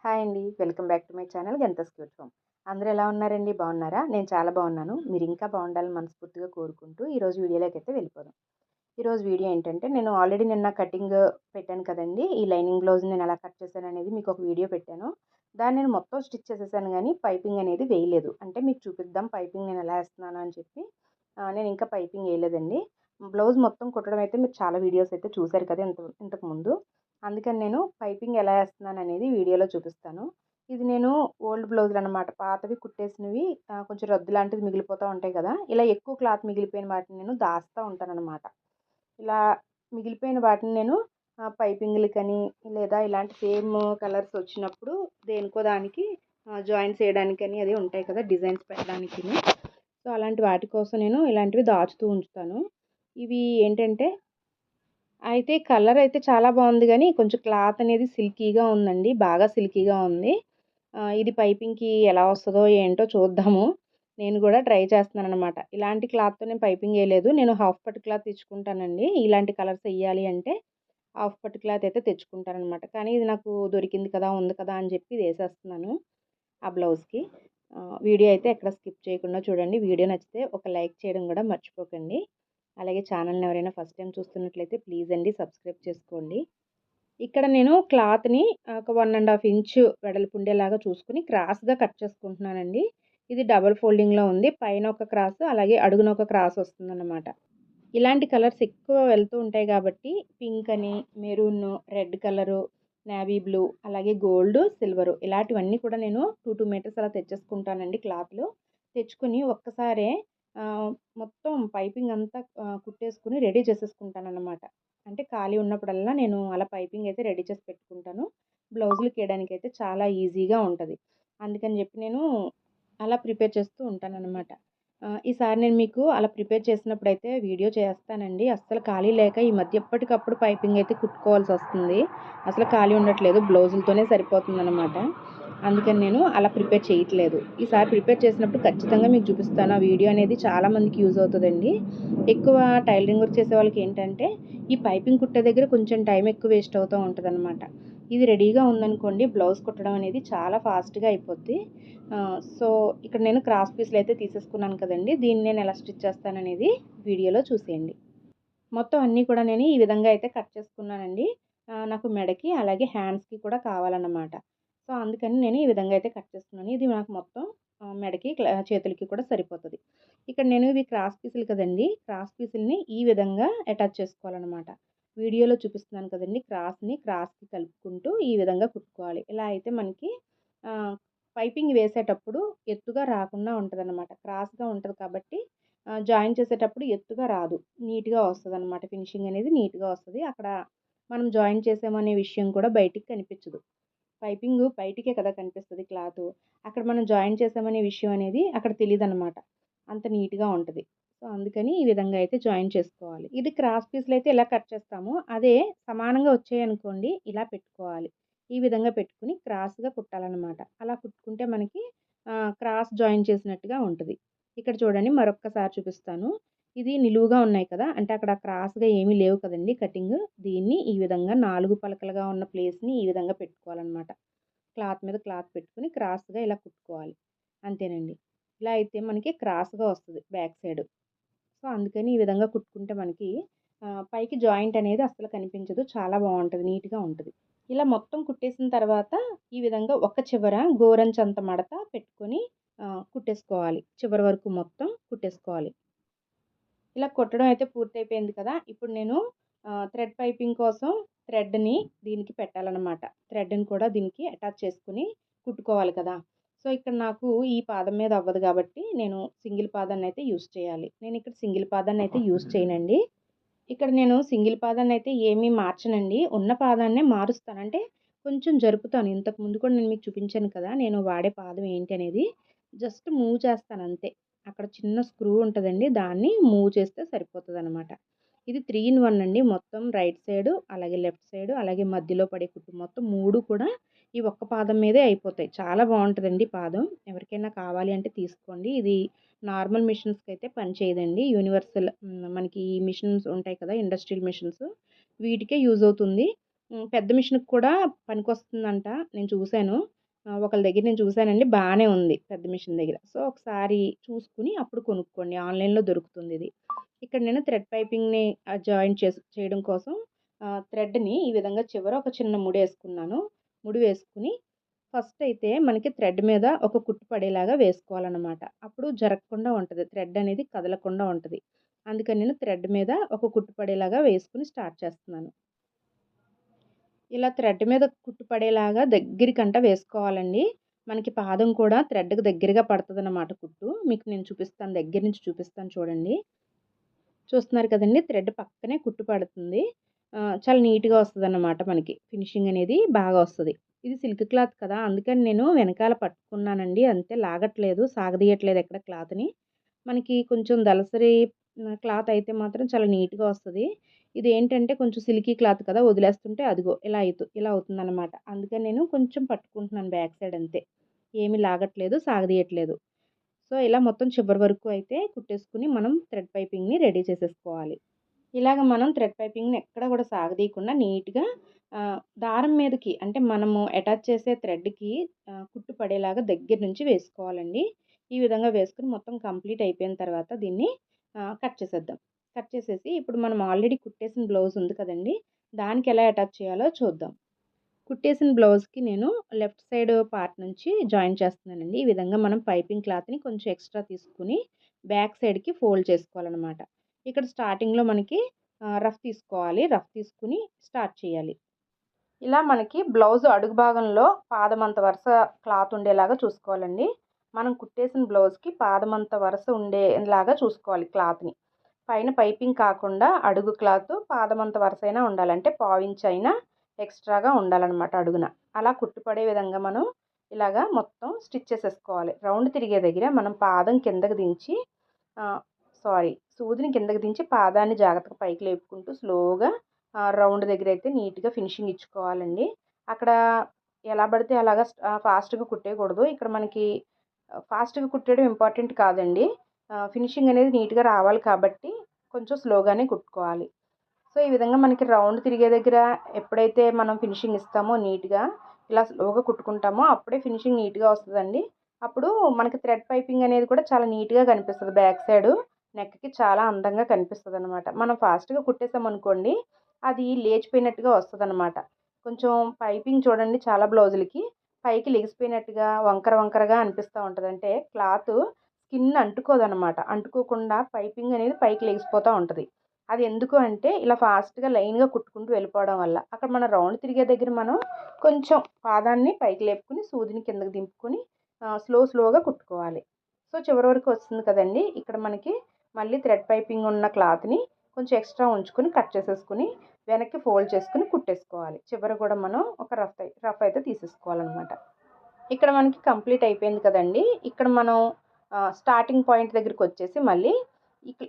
Hi అండి. Welcome back to my channel గంతస్ cute home. అందరూ ఎలా ఉన్నారండి? బాగున్నారా? నేను చాలా బాగున్నాను. మీరు ఇంకా బాగుండాలని మనస్ఫూర్తిగా కోరుకుంటూ ఈరోజు వీడియోలోకైతే వెళ్ళిపోదాం. ఈరోజు వీడియో ఏంటంటే నేను ఆల్రెడీ నిన్న కటింగ్ పెట్టాను కదండీ! ఈ లైనింగ్ బ్లౌజ్ నేను ఎలా కట్ చేశాననేది మీకు ఒక వీడియో పెట్టాను. దాన్ని నేను మొత్తం స్టిచ్ చేసేసాను గానీ పైపింగ్ అనేది వేయలేదు. అంటే మీకు చూపిద్దాం పైపింగ్ నేను ఎలా ఏస్తున్నాను అని చెప్పి నేను ఇంకా పైపింగ్ వేయలేదండి. బ్లౌజ్ మొత్తం కుట్టడం అయితే మీరు చాలా వీడియోస్ అయితే చూసారు కదా ఇంతకుముందు. అందుకని నేను పైపింగ్ ఎలా ఏస్తున్నాననేది వీడియోలో చూపిస్తాను. ఇది నేను ఓల్డ్ బ్లౌజులనమాట. పాతవి కుట్టేసినవి కొంచెం రద్దు లాంటిది మిగిలిపోతా ఉంటాయి కదా! ఇలా ఎక్కువ క్లాత్ మిగిలిపోయిన వాటిని నేను దాస్తా ఉంటాననమాట. ఇలా మిగిలిపోయిన వాటిని నేను పైపింగులకని లేదా ఇలాంటి సేమ్ కలర్స్ వచ్చినప్పుడు దేనికో దానికి జాయింట్స్ చేయడానికని అది ఉంటాయి కదా! డిజైన్స్ పెట్టడానికిని. సో, అలాంటి వాటి కోసం నేను ఇలాంటివి దాచుతూ ఉంచుతాను. ఇవి ఏంటంటే అయితే కలర్ అయితే చాలా బాగుంది గానీ, కొంచెం క్లాత్ అనేది సిల్కీగా ఉందండి. బాగా సిల్కీగా ఉంది. ఇది పైపింగ్‌కి ఎలా వస్తదో ఏంటో చూద్దాము. నేను గూడా ట్రై చేస్తున్నాననమాట. ఇలాంటి క్లాత్‌తో నేను పైపింగ్ ఏయలేదు. నేను హాఫ్ పట్టు క్లాత్ తెచ్చుకుంటానండి. ఇలాంటి కలర్స్ ఎయ్యాలి అంటే హాఫ్ పట్టు క్లాత్ అయితే తెచ్చుకుంటాననమాట. కానీ ఇది నాకు దొరికింది కదా! ఉంది కదా! అని చెప్పి ఇదేసేస్తున్నాను ఆ బ్లౌజ్‌కి. వీడియో అయితే ఎక్కడ స్కిప్ చేయకుండా చూడండి. వీడియో నచ్చితే ఒక లైక్ చేయడం గూడా మర్చిపోకండి. అలాగే ఛానల్‌ని ఎవరైనా ఫస్ట్ టైం చూస్తున్నట్లయితే ప్లీజ్ అండి సబ్స్క్రైబ్ చేసుకోండి. ఇక్కడ నేను క్లాత్‌ని ఒక 1 ½ ఇంచు వెడల్పు ఉండేలాగా చూసుకొని క్రాస్‌గా కట్ చేసుకుంటున్నానండి. ఇది డబుల్ ఫోల్డింగ్‌లో ఉంది. పైన ఒక క్రాస్ అలాగే అడుగున ఒక క్రాస్ వస్తుందన్నమాట. ఇలాంటి కలర్స్ ఎక్కువ వెళ్తూ ఉంటాయి కాబట్టి పింక్ అని, maroon, red colour, navy blue అలాగే గోల్డ్, సిల్వరు ఇలాంటివన్నీ కూడా నేను 2 మీటర్స్ అలా తెచ్చేసుకుంటానండి క్లాత్‌లు. తెచ్చుకొని ఒక్కసారే మొత్తం పైపింగ్ అంతా కుట్టేసుకొని రెడీ చేసేసుకుంటానన్నమాట. అంటే ఖాళీ ఉన్నప్పుడల్లా నేను అలా పైపింగ్ అయితే రెడీ చేసి పెట్టుకుంటాను. బ్లౌజులకేయడానికైతే చాలా ఈజీగా ఉంటది. అందుకని చెప్పి నేను అలా ప్రిపేర్ చేస్తూ ఉంటానన్నమాట. ఈసారి నేను మీకు అలా ప్రిపేర్ చేసినప్పుడైతే వీడియో చేస్తానండి. అస్సలు ఖాళీ లేక ఈ మధ్య ఎప్పటికప్పుడు పైపింగ్ అయితే కుట్టుకోవాల్సొస్తుంది. అసలు ఖాళీ ఉండట్లేదు. బ్లౌజులతోనే సరిపోతుందనమాట. అందుకని నేను అలా ప్రిపేర్ చేయట్లేదు. ఈసారి ప్రిపేర్ చేసినప్పుడు ఖచ్చితంగా మీకు చూపిస్తాను. ఆ వీడియో అనేది చాలా మందికి యూజ్ అవుతదండి. ఎక్కువ టైలరింగ్ వర్క్ చేసే వాళ్ళకి ఏంటంటే, ఈ పైపింగ్ కుట్టే దగ్గర కొంచెం టైం ఎక్కువ వేస్ట్ అవుతూ ఉంటదనమాట. ఇది రెడీగా ఉందనుకోండి బ్లౌజ్ కుట్టడం అనేది చాలా ఫాస్ట్‌గా అయిపోద్ది. సో, ఇక్కడ నేను క్రాస్ పీస్‌లయితే తీసేసుకున్నాను కదండీ! దీన్ని నేను ఎలా స్టిచ్ చేస్తాననేది వీడియోలో చూసేయండి. మొత్తం అన్నీ కూడా నేను ఈ విధంగా అయితే కట్ చేసుకున్నానండి. నాకు మెడకి అలాగే హ్యాండ్స్‌కి కూడా కావాలన్నమాట. సో, అందుకని నేను ఈ విధంగా అయితే కట్ చేసుకున్నాను. ఇది నాకు మొత్తం మెడకి చేతులకి కూడా సరిపోతది. ఇక్కడ నేను ఇవి క్రాస్ పీసులు కదండీ! క్రాస్ పీసులని ఈ విధంగా అటాచ్ చేసుకోవాలన్నమాట. వీడియోలో చూపిస్తున్నాను కదండీ! క్రాస్‌కి కలుపుకుంటూ ఈ విధంగా కుట్టుకోవాలి. ఇలా అయితే మనకి ఆహ్, పైపింగ్ వేసేటప్పుడు ఎత్తుగా రాకుండా ఉంటదన్నమాట. క్రాస్‌గా ఉంటది కాబట్టి జాయిన్ చేసేటప్పుడు ఎత్తుగా రాదు. నీట్‌గా వస్తదనమాట. ఫినిషింగ్ అనేది నీట్‌గా వస్తది. అక్కడ మనం జాయిన్ చేసామనే విషయం కూడా బయటికి కనిపించదు. పైపింగు బయటికే కదా కనిపిస్తది క్లాతు. అక్కడ మనం జాయిన్ చేసామనే విషయం అనేది అక్కడ తెలీదనమాట. అంత నీట్‌గా ఉంటది. సో, అందుకని ఈ విధంగా అయితే జాయిన్ చేసుకోవాలి. ఇది క్రాస్ పీస్‌లయితే ఇలా కట్ చేస్తాము. అదే సమానంగా వచ్చాయనుకోండి ఇలా పెట్టుకోవాలి. ఈ విధంగా పెట్టుకొని క్రాస్‌గా కుట్టాలనమాట. అలా కుట్టుకుంటే మనకి క్రాస్ జాయిన్ చేసినట్టుగా ఉంటది. ఇక్కడ చూడండి మరొక్కసారి చూపిస్తాను. ఇది నిలువుగా ఉన్నాయి కదా! అంటే అక్కడ క్రాస్‌గా ఏమీ లేవు కదండీ కటింగు. దీన్ని ఈ విధంగా 4 పలకలుగా ఉన్న ప్లేస్‌ని ఈ విధంగా పెట్టుకోవాలనమాట. క్లాత్ మీద క్లాత్ పెట్టుకొని క్రాస్‌గా ఇలా కుట్టుకోవాలి. అంతేనండి. ఇలా అయితే మనకి క్రాస్‌గా వస్తది బ్యాక్ సైడు. సో, అందుకని ఈ విధంగా కుట్టుకుంటే మనకి పైకి జాయింట్ అనేది అస్సలు కనిపించదు. చాలా బావుంటది. నీట్‌గా ఉంటది. ఇలా మొత్తం కుట్టేసిన తర్వాత ఈ విధంగా ఒక చివర గోరంచంత మడత పెట్టుకొని కుట్టేసుకోవాలి. చివరి వరకు మొత్తం కుట్టేసుకోవాలి. ఇలా కుట్టడం అయితే పూర్తయిపోయింది కదా! ఇప్పుడు నేను థ్రెడ్ పైపింగ్ కోసం థ్రెడ్‌ని దీనికి పెట్టాలనమాట. థ్రెడ్‌ని కూడా దీనికి అటాచ్ చేసుకొని కుట్టుకోవాలి కదా! సో, ఇక్కడ నాకు ఈ పాదం మీద అవ్వదు కాబట్టి నేను సింగిల్ పాదాన్నయితే యూజ్ చేయాలి. నేనిక్కడ సింగిల్ పాదాన్నయితే యూజ్ చేయనండి. ఇక్కడ నేను సింగిల్ పాదాన్నయితే ఏమీ మార్చనండి. ఉన్న పాదాన్నే మారుస్తాను. అంటే కొంచెం జరుపుతాను. ఇంతకుముందు కూడా నేను మీకు చూపించాను కదా! నేను వాడే పాదం ఏంటి అనేది. జస్ట్ మూవ్ చేస్తానంతే. అక్కడ చిన్న స్క్రూ ఉంటదండి. దాన్ని మూవ్ చేస్తే సరిపోతదనమాట. ఇది 3 ఇన్ 1 అండి. మొత్తం రైట్ సైడు, అలాగే లెఫ్ట్ సైడు, అలాగే మధ్యలో పడే కుట్టు మొత్తం 3 కూడా ఈ ఒక్క పాదం మీదే అయిపోతాయి. చాలా బావుంటదండి పాదం. ఎవరికైనా కావాలి అంటే తీసుకోండి. ఇది నార్మల్ మిషన్స్‌కైతే పని చేయదండి. యూనివర్సల్ మనకి ఈ మిషన్స్ ఉంటాయి కదా! ఇండస్ట్రియల్ మిషన్స్ వీటికే యూజ్ అవుతుంది. పెద్ద మిషన్‌కి కూడా పనికొస్తుందంట. నేను చూసాను. ఒకళ్ళ దగ్గర నేను చూసానండి. బానే ఉంది పెద్ద మిషన్ దగ్గర. సో, ఒకసారి చూసుకొని అప్పుడు కొనుక్కోండి. ఆన్‌లైన్‌లో దొరుకుతుందిది. ఇక్కడ నేను థ్రెడ్ పైపింగ్‌ని జాయింట్ చేయడం కోసం థ్రెడ్‌ని ఈ విధంగా చివర ఒక చిన్న ముడేసుకున్నాను. ముడి వేసుకొని ఫస్ట్ అయితే మనకి థ్రెడ్ మీద ఒక కుట్టు పడేలాగా వేసుకోవాలనమాట. అప్పుడు జరగకుండా ఉంటది. థ్రెడ్ అనేది కదలకుండా ఉంటది. అందుకని నేను థ్రెడ్ మీద ఒక కుట్టు పడేలాగా వేసుకొని స్టార్ట్ చేస్తున్నాను. ఇలా థ్రెడ్ మీద కుట్టు పడేలాగా దగ్గరికంట వేసుకోవాలండి. మనకి పాదం కూడా థ్రెడ్‌కి దగ్గరగా పడతదనమాట కుట్టు. మీకు నేను చూపిస్తాను. దగ్గర నుంచి చూపిస్తాను చూడండి. చూస్తున్నారు కదండీ! థ్రెడ్ పక్కనే కుట్టు పడుతుంది. చాలా నీట్‌గా వస్తదనమాట మనకి. ఫినిషింగ్ అనేది బాగా వస్తది. ఇది సిల్క్ క్లాత్ కదా! అందుకని నేను వెనకాల పట్టుకున్నానండి. అంతే లాగట్లేదు, సాగదీయట్లేదు ఎక్కడ క్లాత్‌ని. మనకి కొంచెం దళసరి క్లాత్ అయితే మాత్రం చాలా నీట్‌గా వస్తది. ఇదేంటంటే కొంచెం సిల్కీ క్లాత్ కదా! వదిలేస్తుంటే అదిగో ఇలా అవుతుందనమాట. అందుకని నేను కొంచెం పట్టుకుంటున్నాను బ్యాక్ సైడ్ అంతే. ఏమి లాగట్లేదు, సాగదీయట్లేదు. సో, ఇలా మొత్తం చివరి వరకు అయితే కుట్టేసుకొని మనం థ్రెడ్ పైపింగ్‌ని రెడీ చేసేసుకోవాలి. ఇలాగ మనం థ్రెడ్ పైపింగ్‌ని ఎక్కడ కూడా సాగదీయకుండా నీట్‌గా దారం మీదకి అంటే మనము అటాచ్ చేసే థ్రెడ్‌కి కుట్టు పడేలాగా దగ్గర నుంచి వేసుకోవాలండి. ఈ విధంగా వేసుకొని మొత్తం కంప్లీట్ అయిపోయిన తర్వాత దీన్ని కట్ చేసేద్దాం. కట్ చేసేసి ఇప్పుడు మనం ఆల్రెడీ కుట్టేసిన బ్లౌజ్ ఉంది కదండీ! దానికి ఎలా అటాచ్ చేయాలో చూద్దాం. కుట్టేసిన బ్లౌజ్‌కి నేను లెఫ్ట్ సైడ్ పార్ట్ నుంచి జాయిన్ చేస్తున్నానండి. ఈ విధంగా మనం పైపింగ్ క్లాత్‌ని కొంచెం ఎక్స్‌ట్రా తీసుకొని బ్యాక్ సైడ్‌కి ఫోల్డ్ చేసుకోవాలనమాట. ఇక్కడ స్టార్టింగ్‌లో మనకి రఫ్ తీసుకోవాలి. రఫ్ తీసుకొని స్టార్ట్ చేయాలి. ఇలా మనకి బ్లౌజ్ అడుగు భాగంలో పాదమంత వరుస క్లాత్ ఉండేలాగా చూసుకోవాలండి. మనం కుట్టేసిన బ్లౌజ్‌కి పాదమంత వరుస ఉండేలాగా చూసుకోవాలి క్లాత్‌ని. పైన పైపింగ్ కాకుండా అడుగు క్లాత్ పాదమంత వరుసైనా ఉండాలి. అంటే పావించ్ అయినా ఎక్స్ట్రాగా ఉండాలనమాట అడుగున. అలా కుట్టుపడే విధంగా మనం ఇలాగా మొత్తం స్టిచ్ చేసేసుకోవాలి. రౌండ్ తిరిగే దగ్గర మనం పాదం కిందకి దించి ఆహ్, సూదిని కిందకి దించి పాదాన్ని జాగ్రత్తగా పైకి లేపుకుంటూ స్లోగా రౌండ్ దగ్గరైతే నీట్‌గా ఫినిషింగ్ ఇచ్చుకోవాలండి. అక్కడ ఎలా పడితే అలాగా ఫాస్ట్‌గా కుట్టేయకూడదు. ఇక్కడ మనకి ఫాస్ట్‌గా కుట్టేయడం ఇంపార్టెంట్ కాదండి. ఫినిషింగ్ అనేది నీట్‌గా రావాలి కాబట్టి కొంచెం స్లోగానే కుట్టుకోవాలి. సో, ఈ విధంగా మనకి రౌండ్ తిరిగే దగ్గర ఎప్పుడైతే మనం ఫినిషింగ్ ఇస్తామో నీట్‌గా ఇలా స్లోగా కుట్టుకుంటామో అప్పుడే ఫినిషింగ్ నీట్‌గా వస్తదండి. అప్పుడు మనకి థ్రెడ్ పైపింగ్ అనేది కూడా చాలా నీట్‌గా కనిపిస్తది బ్యాక్ సైడు. నెక్‌కి చాలా అందంగా కనిపిస్తదనమాట. మనం ఫాస్ట్‌గా కుట్టేసామనుకోండి అది లేచిపోయినట్టుగా వస్తదనమాట. కొంచెం పైపింగ్ చూడండి చాలా బ్లౌజులకి పైకి లెగిసిపోయినట్టుగా వంకర వంకరగా అనిపిస్తా ఉంటది. అంటే క్లాతు స్కిన్ అంటుకోదనమాట. అంటుకోకుండా పైపింగ్ అనేది పైకి లెగిసిపోతా ఉంటది. అది ఎందుకు అంటే ఇలా ఫాస్ట్‌గా లైన్‌గా కుట్టుకుంటూ వెళ్ళిపోవడం వల్ల. అక్కడ మనం రౌండ్ తిరిగే దగ్గర మనం కొంచెం పాదాన్ని పైకి లేపుకొని సూదిని కిందకి దింపుకొని స్లోగా కుట్టుకోవాలి. సో, చివరి వరకు వస్తుంది కదండీ! ఇక్కడ మనకి మళ్ళీ థ్రెడ్ పైపింగ్ ఉన్న క్లాత్‌ని కొంచెం ఎక్స్ట్రా ఉంచుకొని కట్ చేసేసుకొని వెనక్కి ఫోల్డ్ చేసుకొని కుట్టేసుకోవాలి. చివర కూడా మనం ఒక రఫ్ అయితే తీసేసుకోవాలనమాట. ఇక్కడ మనకి కంప్లీట్ అయిపోయింది కదండీ! ఇక్కడ మనం స్టార్టింగ్ పాయింట్ దగ్గరికొచ్చేసి మళ్ళీ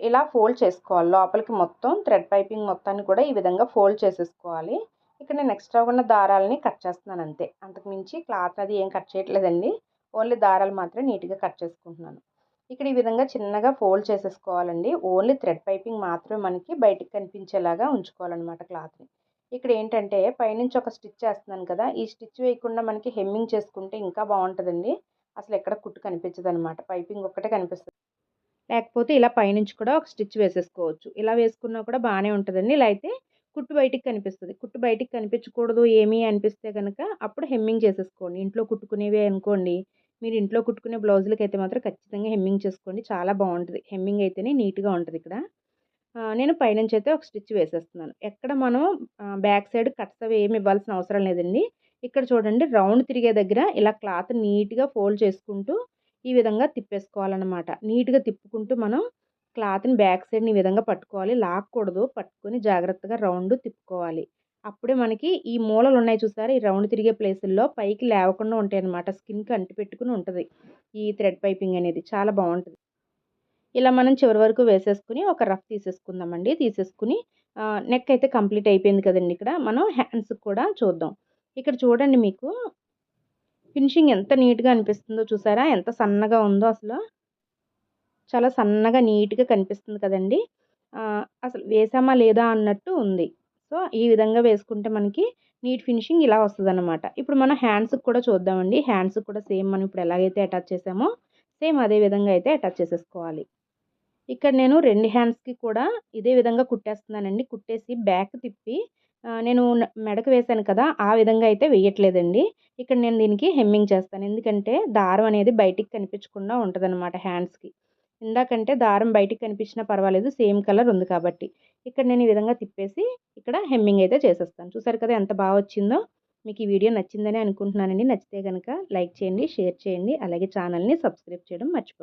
ఇలా ఫోల్డ్ చేసుకోవాలి. లోపలికి మొత్తం థ్రెడ్ పైపింగ్ మొత్తాన్ని కూడా ఈ విధంగా ఫోల్డ్ చేసేసుకోవాలి. ఇక్కడ నేను ఎక్స్ట్రా ఉన్న దారాలని కట్ చేస్తున్నాను అంతే. అంతకు మించి క్లాత్ అది ఏం కట్ చేయట్లేదండి. ఓన్లీ దారాలు మాత్రమే నీట్‌గా కట్ చేసుకుంటున్నాను. ఇక్కడ ఈ విధంగా చిన్నగా ఫోల్డ్ చేసేసుకోవాలండి. ఓన్లీ థ్రెడ్ పైపింగ్ మాత్రమే మనకి బయటికి కనిపించేలాగా ఉంచుకోవాలనమాట క్లాత్‌ని. ఇక్కడ ఏంటంటే పైనుంచి ఒక స్టిచ్ ఏస్తున్నాను కదా! ఈ స్టిచ్ వేయకుండా మనకి హెమ్మింగ్ చేసుకుంటే ఇంకా బావుంటదండి. అసలెక్కడ కుట్టు కనిపించదనమాట. పైపింగ్ ఒక్కటే కనిపిస్తది. లేకపోతే ఇలా పైనుంచి కూడా ఒక స్టిచ్ వేసేసుకోవచ్చు. ఇలా వేసుకున్నా కూడా బానే ఉంటదండి. ఇలా అయితే కుట్టు బయటికి కనిపిస్తది. కుట్టు బయటికి కనిపించకూడదు ఏమి అనిపిస్తే గనక అప్పుడు హెమ్మింగ్ చేసేసుకోండి. ఇంట్లో కుట్టుకునేవే అనుకోండి, మీరు ఇంట్లో కుట్టుకునే బ్లౌజులకైతే మాత్రం ఖచ్చితంగా హెమ్మింగ్ చేసుకోండి. చాలా బావుంటది. హెమ్మింగ్ అయితేనే నీట్‌గా ఉంటదిక్కడ. నేను పైనుంచయితే ఒక స్టిచ్ వేసేస్తున్నాను. ఎక్కడ మనం బ్యాక్ సైడ్ కట్స్ అవి ఏమి ఇవ్వాల్సిన అవసరం లేదండి. ఇక్కడ చూడండి రౌండ్ తిరిగే దగ్గర ఇలా క్లాత్ నీట్‌గా ఫోల్డ్ చేసుకుంటూ ఈ విధంగా తిప్పేసుకోవాలనమాట. నీట్‌గా తిప్పుకుంటూ మనం క్లాత్‌ని బ్యాక్ సైడ్‌ని ఈ విధంగా పట్టుకోవాలి. లాక్కూడదు. పట్టుకొని జాగ్రత్తగా రౌండ్ తిప్పుకోవాలి. అప్పుడే మనకి ఈ మూలలున్నాయి చూసారా? ఈ రౌండ్ తిరిగే ప్లేసుల్లో పైకి లేవకుండా ఉంటాయన్నమాట. స్కిన్‌కి అంటిపెట్టుకొని ఉంటది. ఈ థ్రెడ్ పైపింగ్ అనేది చాలా బావుంటది. ఇలా మనం చివరి వరకు వేసేసుకొని ఒక రఫ్ తీసేసుకుందామండి. తీసేసుకొని నెక్ అయితే కంప్లీట్ అయిపోయింది కదండీ ఇక్కడ. మనం హ్యాండ్స్‌కి కూడా చూద్దాం. ఇక్కడ చూడండి మీకు ఫినిషింగ్ ఎంత నీట్‌గా అనిపిస్తుందో చూసారా? ఎంత సన్నగా ఉందో అసలు. చాలా సన్నగా నీట్‌గా కనిపిస్తుంది కదండీ! అసలు వేసామా లేదా అన్నట్టు ఉంది. సో, ఈ విధంగా వేసుకుంటే మనకి నీట్ ఫినిషింగ్ ఇలా వస్తుందన్నమాట. ఇప్పుడు మనం హ్యాండ్స్‌కి కూడా చూద్దామండి. హ్యాండ్స్‌కి కూడా సేమ్ మనం ఇప్పుడు ఎలాగైతే అటాచ్ చేసామో సేమ్ అదే విధంగా అయితే అటాచ్ చేసేసుకోవాలి. ఇక్కడ నేను 2 హ్యాండ్స్‌కి కూడా ఇదే విధంగా కుట్టేస్తున్నానండి. కుట్టేసి బ్యాక్ తిప్పి నేను మెడకు వేశాను కదా! ఆ విధంగా అయితే వేయట్లేదండి. ఇక్కడ నేను దీనికి హెమ్మింగ్ చేస్తాను. ఎందుకంటే దారం అనేది బయటికి కనిపించకుండా ఉంటదనమాట హ్యాండ్స్‌కి. ఇందాకంటే దారం బయటికి కనిపించినా పర్వాలేదు సేమ్ కలర్ ఉంది కాబట్టి. ఇక్కడ నేను ఈ విధంగా తిప్పేసి ఇక్కడ హెమ్మింగ్ అయితే చేసేస్తాను. చూసారు కదా ఎంత బాగా వచ్చిందో. మీకు ఈ వీడియో నచ్చిందని అనుకుంటున్నానండి. నచ్చితే గనక లైక్ చేయండి, షేర్ చేయండి. అలాగే ఛానల్‌ని సబ్స్క్రైబ్ చేయడం మర్చిపోకండి.